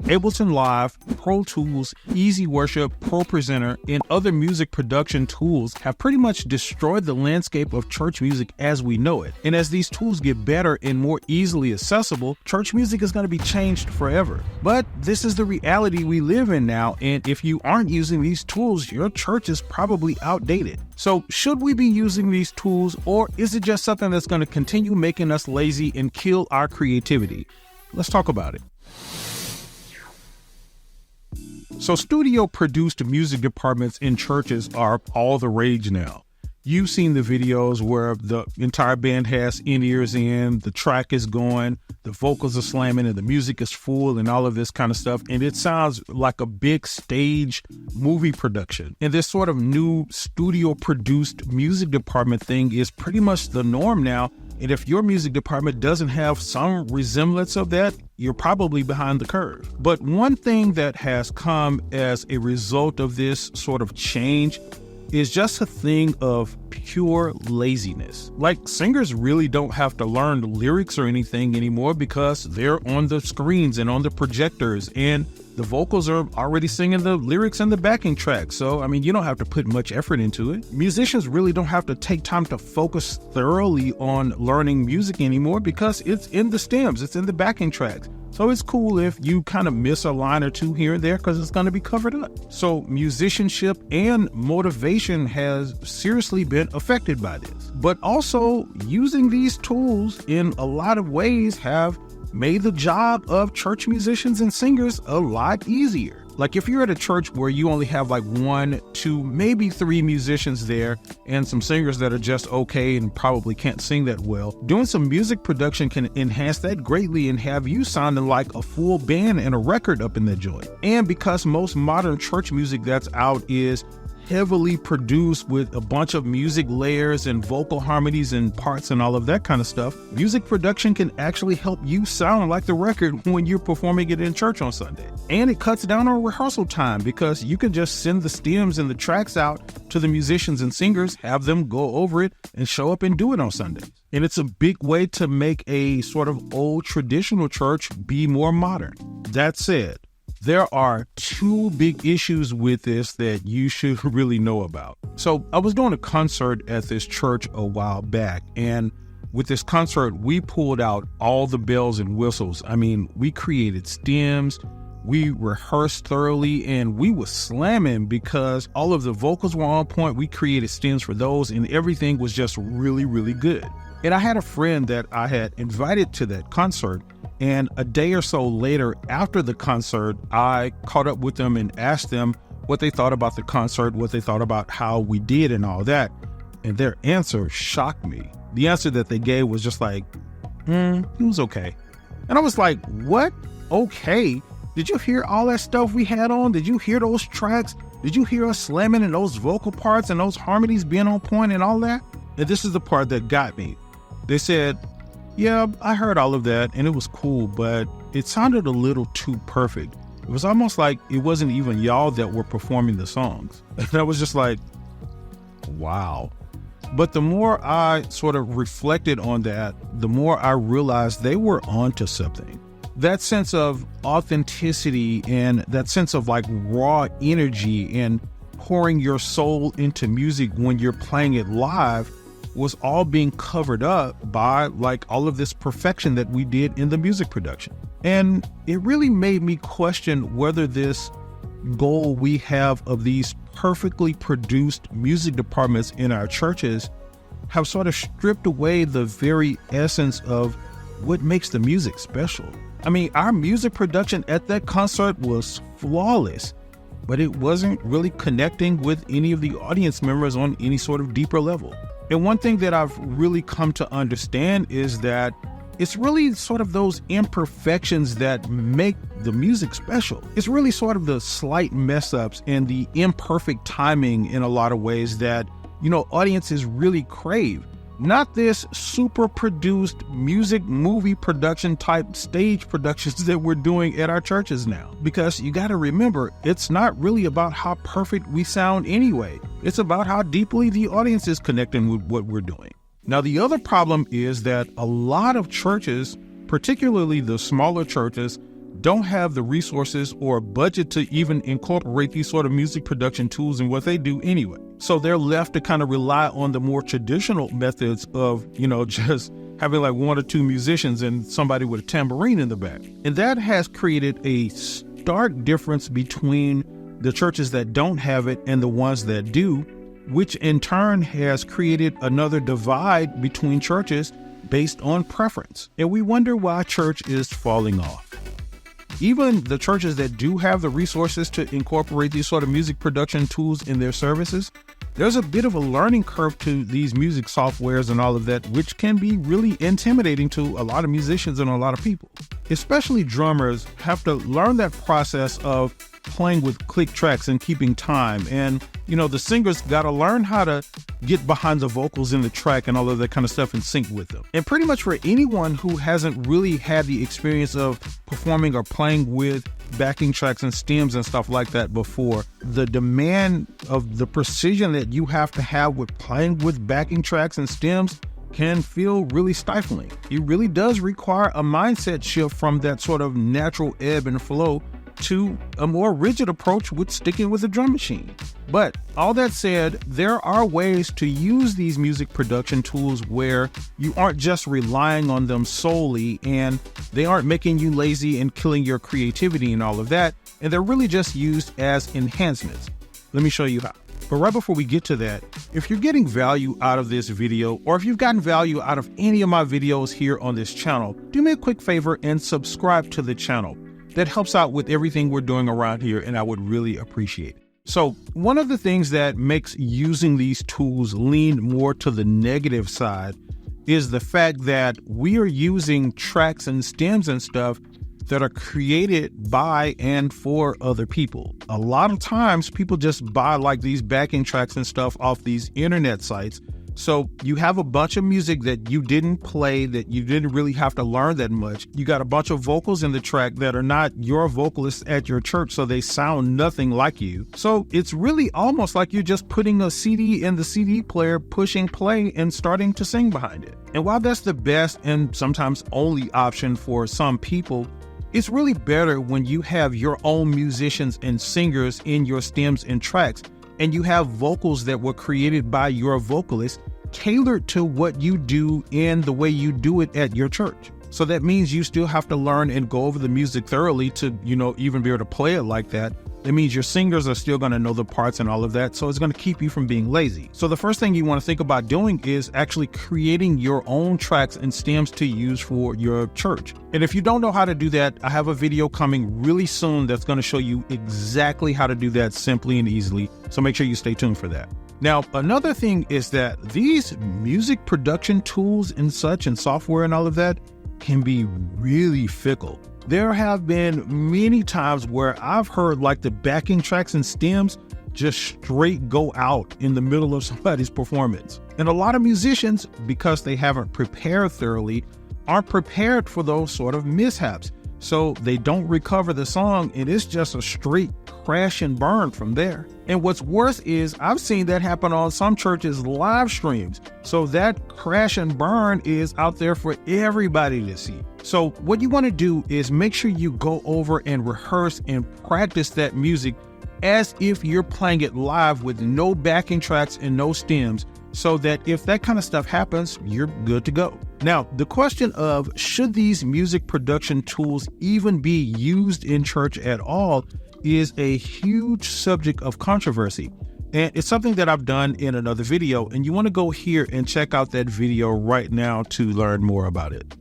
Ableton Live, Pro Tools, Easy Worship, Pro Presenter, and other music production tools have pretty much destroyed the landscape of church music as we know it. And as these tools get better and more easily accessible, church music is going to be changed forever. But this is the reality we live in now, and if you aren't using these tools, your church is probably outdated. So should we be using these tools, or is it just something that's going to continue making us lazy and kill our creativity? Let's talk about it. So studio-produced music departments in churches are all the rage now. You've seen the videos where the entire band has in-ears in, the track is going, the vocals are slamming, and the music is full and all of this kind of stuff. And it sounds like a big stage movie production. And this sort of new studio-produced music department thing is pretty much the norm now. And if your music department doesn't have some resemblance of that, you're probably behind the curve. But one thing that has come as a result of this sort of change is just a thing of pure laziness. Like, singers really don't have to learn the lyrics or anything anymore because they're on the screens and on the projectors, and the vocals are already singing the lyrics and the backing track. So, I mean, you don't have to put much effort into it. Musicians really don't have to take time to focus thoroughly on learning music anymore because it's in the stems, it's in the backing tracks. So it's cool if you kind of miss a line or two here and there because it's going to be covered up. So musicianship and motivation has seriously been affected by this. But also, using these tools in a lot of ways have made the job of church musicians and singers a lot easier. Like, if you're at a church where you only have like 1, 2, maybe 3 musicians there and some singers that are just okay and probably can't sing that well, doing some music production can enhance that greatly and have you sounding like a full band and a record up in the joint. And because most modern church music that's out is heavily produced with a bunch of music layers and vocal harmonies and parts and all of that kind of stuff, music production can actually help you sound like the record when you're performing it in church on Sunday. And it cuts down on rehearsal time because you can just send the stems and the tracks out to the musicians and singers, have them go over it, and show up and do it on Sundays. And it's a big way to make a sort of old traditional church be more modern. That said, there are 2 big issues with this that you should really know about. So I was doing a concert at this church a while back, and with this concert, we pulled out all the bells and whistles. I mean, we created stems, we rehearsed thoroughly, and we were slamming because all of the vocals were on point. We created stems for those, and everything was just really, really good. And I had a friend that I had invited to that concert, and a day or so later after the concert, I caught up with them and asked them what they thought about the concert, what they thought about how we did and all that. And their answer shocked me. The answer that they gave was just like, it was okay. And I was like, what? Okay? Did you hear all that stuff we had on? Did you hear those tracks? Did you hear us slamming and those vocal parts and those harmonies being on point and all that? And this is the part that got me. They said, yeah, I heard all of that and it was cool, but it sounded a little too perfect. It was almost like it wasn't even y'all that were performing the songs. And I was just like, wow. But the more I sort of reflected on that, the more I realized they were onto something. That sense of authenticity and that sense of like raw energy and pouring your soul into music when you're playing it live was all being covered up by like all of this perfection that we did in the music production. And it really made me question whether this goal we have of these perfectly produced music departments in our churches have sort of stripped away the very essence of what makes the music special. I mean, our music production at that concert was flawless, but it wasn't really connecting with any of the audience members on any sort of deeper level. And one thing that I've really come to understand is that it's really sort of those imperfections that make the music special. It's really sort of the slight mess ups and the imperfect timing in a lot of ways that, audiences really crave. Not this super produced music movie production type stage productions that we're doing at our churches now. Because you got to remember, it's not really about how perfect we sound anyway. It's about how deeply the audience is connecting with what we're doing. Now, the other problem is that a lot of churches, particularly the smaller churches, don't have the resources or budget to even incorporate these sort of music production tools in what they do anyway. So they're left to kind of rely on the more traditional methods of, just having like one or two musicians and somebody with a tambourine in the back. And that has created a stark difference between the churches that don't have it and the ones that do, which in turn has created another divide between churches based on preference. And we wonder why church is falling off. Even the churches that do have the resources to incorporate these sort of music production tools in their services, there's a bit of a learning curve to these music softwares and all of that, which can be really intimidating to a lot of musicians and a lot of people. Especially drummers have to learn that process of playing with click tracks and keeping time. And, the singers got to learn how to get behind the vocals in the track and all of that kind of stuff and sync with them. And pretty much for anyone who hasn't really had the experience of performing or playing with backing tracks and stems and stuff like that before, the demand of the precision that you have to have with playing with backing tracks and stems can feel really stifling. It really does require a mindset shift from that sort of natural ebb and flow to a more rigid approach with sticking with a drum machine. But all that said, there are ways to use these music production tools where you aren't just relying on them solely and they aren't making you lazy and killing your creativity and all of that, and they're really just used as enhancements. Let me show you how. But right before we get to that, if you're getting value out of this video, or if you've gotten value out of any of my videos here on this channel, do me a quick favor and subscribe to the channel. That helps out with everything we're doing around here, and I would really appreciate it. So one of the things that makes using these tools lean more to the negative side is the fact that we are using tracks and stems and stuff that are created by and for other people. A lot of times people just buy like these backing tracks and stuff off these internet sites. So you have a bunch of music that you didn't play, that you didn't really have to learn that much. You got a bunch of vocals in the track that are not your vocalists at your church, so they sound nothing like you. So it's really almost like you're just putting a CD in the CD player, pushing play and starting to sing behind it. And while that's the best and sometimes only option for some people, it's really better when you have your own musicians and singers in your stems and tracks, and you have vocals that were created by your vocalist tailored to what you do and the way you do it at your church. So that means you still have to learn and go over the music thoroughly to, even be able to play it like that. That means your singers are still going to know the parts and all of that. So it's going to keep you from being lazy. So the first thing you want to think about doing is actually creating your own tracks and stems to use for your church. And if you don't know how to do that, I have a video coming really soon that's going to show you exactly how to do that simply and easily. So make sure you stay tuned for that. Now, another thing is that these music production tools and such and software and all of that can be really fickle. There have been many times where I've heard like the backing tracks and stems just straight go out in the middle of somebody's performance. And a lot of musicians, because they haven't prepared thoroughly, aren't prepared for those sort of mishaps. So they don't recover the song, and it's just a straight crash and burn from there. And what's worse is I've seen that happen on some churches' live streams. So that crash and burn is out there for everybody to see. So what you want to do is make sure you go over and rehearse and practice that music as if you're playing it live with no backing tracks and no stems, so that if that kind of stuff happens, you're good to go. Now, the question of should these music production tools even be used in church at all is a huge subject of controversy. And it's something that I've done in another video, and you want to go here and check out that video right now to learn more about it.